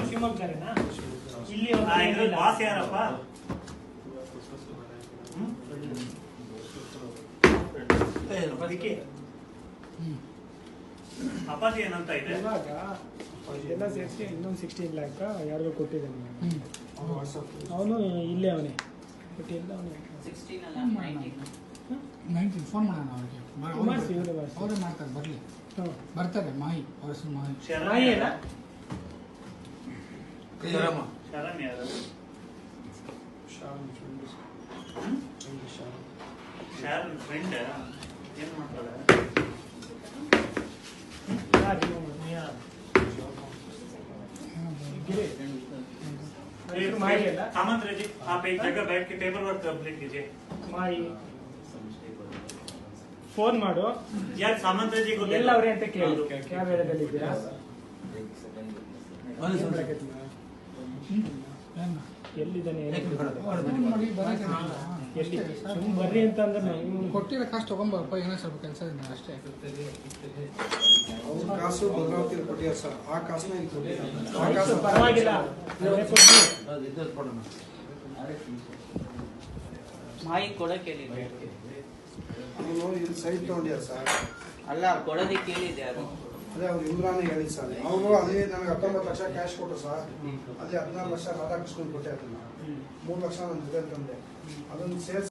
ಶಿವಮೊಗ್ಗರೇನಾ? ಇಲ್ಲಿ ಬಾಸ್ ಯಾರಪ್ಪ? ಅಪ್ಪಾಜಿ ಏನಂತ ಇದೆ ಇವಾಗ ಎಲ್ಲ ಸೇರಿಸಿ ಇನ್ನೊಂದು 16 ಲ್ಯಾಕ್ ಯಾರಿಗೂ ಕೊಟ್ಟಿದ್ದಾನೆ. ಅವನು ಇಲ್ಲೇ ಅವನೇ ಕೊಟ್ಟಿಲ್ಲ. ಅವನೇ 19 ಫೋನ್ ಮಾಡೋಣ ಅವ್ರಿಗೆ. ಅವರೇ ಮಾಡ್ತಾರೆ, ಬರಲಿ ಬರ್ತಾರೆ. ಮಾಹಿ ಅವ್ರ ಹೆಸರು ಮಾಹಿ. ಶರಣ್ ಯಾರು? ಶಾರನ್ ಫ್ರೆಂಡ್ ಏನ್ ಮಾಡ್ತಾರೆ? सामंत जी आप एक जगह बैठ के पेपर वर्क कंप्लीट कीजिए. ಫೋನ್ ಮಾಡು यार सामंत जी को ಎಲ್ಲ ಅವರೇ ಅಂತ ಕೇಳು. ಯಾವ ಏರಿಯಾದಲ್ಲಿ ಇದ್ದೀರಾ? ಎಲ್ಲಿದ್ದಾನೆ? ಎಲ್ಲಿ ಬರ್ರಿ ಅಂತ ಅಂದ್ರೆ ಕೊಟ್ಟಿರೋ ಕಾಸು ತಗೊಂಬಪ್ಪ, ಏನೋ ಸ್ವಲ್ಪ ಕೆಲಸ ಇದೆ ಅಷ್ಟೇ. ಕಾಸು ಭದ್ರಾವತಿ ಕೊಟ್ಟಿದ್ದಾರೆ ಸರ್. ಆ ಕಾಸನ್ನ ಇಲ್ಲಿ ಕೊಟ್ಟಿದ್ದಾರೆ. ಪರವಾಗಿಲ್ಲ. ಮಾಯಿ ಕೊಡಕ್ಕೆ ಹೇಳಿದ್ದೆ. ಅವನು ಇಲ್ಲಿ ಸೈಟ್ ತಗೊಂಡಿದ್ದಾರೆ ಸರ್. ಅಲ್ಲ ಕೊಡೋದಕ್ಕೆ ಹೇಳಿದ್ದೆ ಯಾರು? ಅದೇ ಅವ್ರು ಇಮ್ರಾನ್ ಹೇಳಿ ಸರ್. ಅವರು ಅದೇ ನನಗೆ 19 ಲಕ್ಷ ಕ್ಯಾಶ್ ಕೊಟ್ಟರು ಸರ್. ಅದೇ 14 ಲಕ್ಷ ರಾಧಾಕೃಷ್ಣನ್ ಕೊಟ್ಟೆ. ಅದನ್ನ 3 ಲಕ್ಷ ನನ್ನ ಜೊತೆ ತಂದೆ. ಅದನ್ನು ಸೇರಿಸಿ